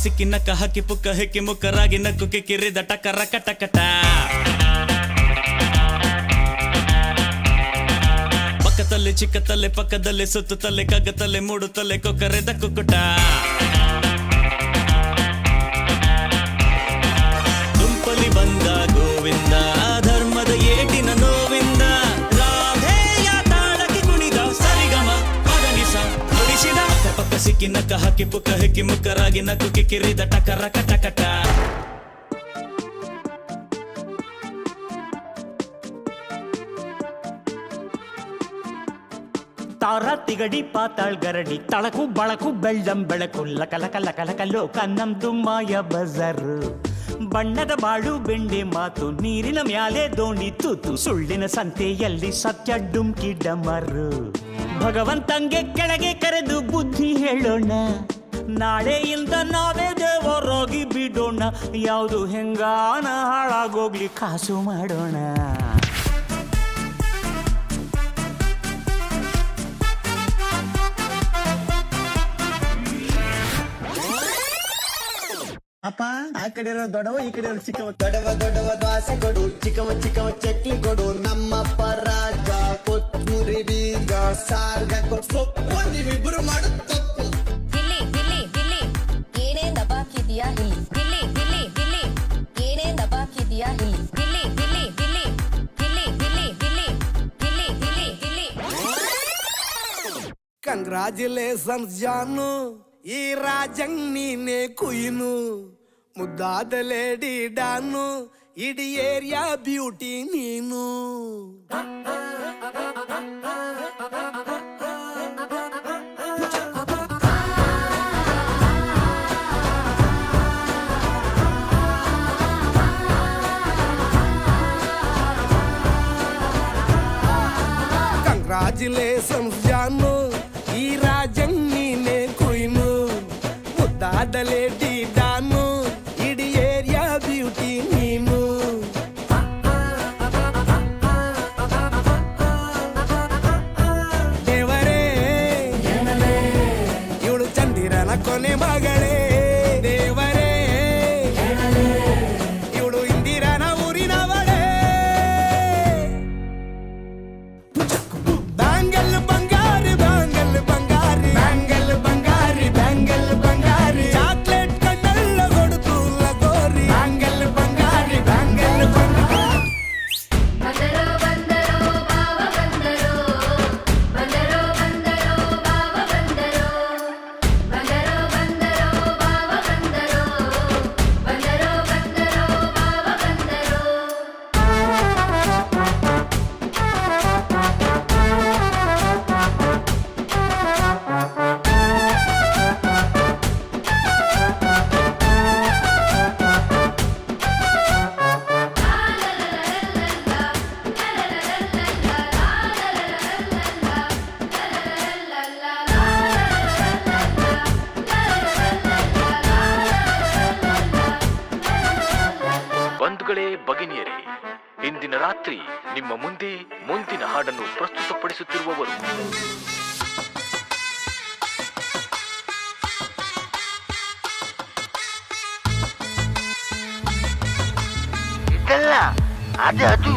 ಸಿಕ್ಕಿ ನಕ್ಕ ಹಾಕಿ ಪುಕ್ಕ ಹೆಕ್ಕಿ ಮುಕ್ಕರಾಗಿ ನಕ್ಕು ಕಿಕ್ಕಿರಿದ ಟಕರ ಕಟಕಟ ಪಕ್ಕದಲ್ಲಿ ಚಿಕ್ಕತಲೆ ಪಕ್ಕದಲ್ಲಿ ಸುತ್ತುತ್ತಲೆ ಕಗ್ಗತಲೆ ಮೂಡುತ್ತಲೆ ಕೊಕ್ಕರೆದ ಕುಕ್ಕುಟ ಗುಂಪಲಿ ಬಂದ ಗೋವಿಂದ ಧರ್ಮದ ಏಟಿನ ನೋವಿಂದ ರಾಧೆಯ ತಾಳಕ್ಕೆ ಕುಣಿದ ಸರಿಗಮ ಪದನಿಸ ನುಡಿಸಿದ ಪಕ್ಕ ಸಿಕ್ಕಿ ನಕ್ಕ ಹಾಕಿ ಪುಕ್ಕ ಹೆಕ್ಕಿ ಮುಕ್ಕರಾಗಿ ನಕ್ಕು ಕಿಕ್ಕಿರಿದ ಟಕರ ಕಟಕಟ ತಾರ ತಿಗಡಿ ಪಾತಾಳ್ ಗರಡಿ ತಳಕು ಬಳಕು ಬೆಳ್ಳಂ ಬೆಳಕು ಲಕಲಕ ಲಕಲಕ ಲೋಕ ನಮ್ದು ಮಾಯ ಬಜಾರು ಬಣ್ಣದ ಬಾಳು ಬೆಂಡೆ ಮಾತು ನೀರಿನ ಮ್ಯಾಲೆ ದೋಣಿ ತೂತು ಸುಳ್ಳಿನ ಸಂತೆಯಲ್ಲಿ ಸತ್ಯ ಡುಮ್ಕಿ ಡಮರು ಭಗವಂತಂಗೆ ಕೆಳಗೆ ಕರೆದು ಬುದ್ಧಿ ಹೇಳೋಣ ನಾಳೆಯಿಂದ ನಾವೇ ದೇವರಾಗಿ ಬಿಡೋಣ ಯಾವುದು ಹೆಂಗಾನ ಹಾಳಾಗೋಗ್ಲಿ ಕಾಸು ಮಾಡೋಣ ಅಪ್ಪ ಆ ಕಡೆ ಇರೋ ದೊಡ್ಡವ ಈ ಕಡೆ ಇರೋ ಚಿಕ್ಕವ ದೊಡ್ಡವ ದೋಸೆ ಕೊಡು ಚಿಕ್ಕವ ಚಕ್ಲಿ ಕೊಡು ನಮ್ಮಪ್ಪ ರಾಜ ಕೊತ್ತಂಬರಿ ಬೀಗ ಸಾರ್ಗ ಸೊಪ್ಪು ನೀವಿಬ್ರು ಮಾಡು ತಪ್ಪು ಗಿಲ್ಲಿ ಗಿಲ್ಲಿ ಗಿಲ್ಲಿ ಏನೇ ದಬಾಕಿದ್ಯಾ ಇಲ್ಲಿ ಗಿಲ್ಲಿ ಗಿಲ್ಲಿ ಗಿಲ್ಲಿ ಏನೇ ದಬಾಕಿದ್ಯಾ ಇಲ್ಲಿ ಗಿಲ್ಲಿ ಗಿಲ್ಲಿ ಗಿಲ್ಲಿ ಗಿಲ್ಲಿ ಗಿಲ್ಲಿ ಗಿಲ್ಲಿ ಗಿಲ್ಲಿ ಗಿಲ್ಲಿ ಗಿಲ್ಲಿ ಕಂಗ್ರಾಚುಲೇಷನ್ಸ್ ಜಾನು ಈ ರಾಜಂಗ್ ನೀನೆ ಕುಯ್ನು ಮುದ್ದಾದ ಲೇಡಿ ಡಾನು ಇಡೀ ಏರಿಯಾ ಬ್ಯೂಟಿ ನೀನು ಕಂಗ್ರಾಚುಲೇಷನ್ಸ್ ಜಾನು ಈ ರಾಜಂಗ್ ನೀನೆ ಕುಯ್ನು ಮುದ್ದಾದ ಲೇಡಿ ಡಾನು ಇಡೀ ಏರಿಯಾ ಬ್ಯೂಟಿ ನೀನು ದೇವರೇ ಇವಳು ಚಂದಿರನ ಕೊನೆ ಮಗಳೇ ದೇವರೇ ಇವಳು ಇಂದಿರನ ಊರಿನವಳೇ ಬ್ಯಾಂಗಲ್ ಬಂಗಾರಿ ಬ್ಯಾಂಗಲ್ ಬಂಗಾರಿ ಬ್ಯಾಂಗಲ್ ಬಂಗಾರಿ ಬ್ಯಾಂಗಲ್ ಬಂಗಾರಿ ಚಾಕ್ಲೇಟ್ ಕಣ್ಣೆಲ್ಲ ಕೊಡುತ್ತು ಲಗೋರಿ ಬ್ಯಾಂಗಲ್ ಬಂಗಾರಿ ಬ್ಯಾಂಗಲ್ ಬಂಗಾರಿ ಬಂದರೋ ಬಂದರೋ ಬಾವ ಬಂದರೋ ಬಂದರೋ ಬಂದರೋ ಬಾವ ಬಂದರೋ ಬಂದರೋ ಬಂದರೋ ಬಾವ ಬಂದರೋ ಬಂದರೋ ಬಂದರೋ ಬಾವ ಬಂದರೋ ಬಂಧುಗಳೇ ಭಗಿನಿಯರೇ, ಇಂದಿನ ರಾತ್ರಿ ನಿಮ್ಮ ಮುಂದೆ ಮುಂದಿನ ಹಾಡನ್ನು ಪ್ರಸ್ತುತಪಡಿಸುತ್ತಿರುವವರು ಇದಲ್ಲ ಅದು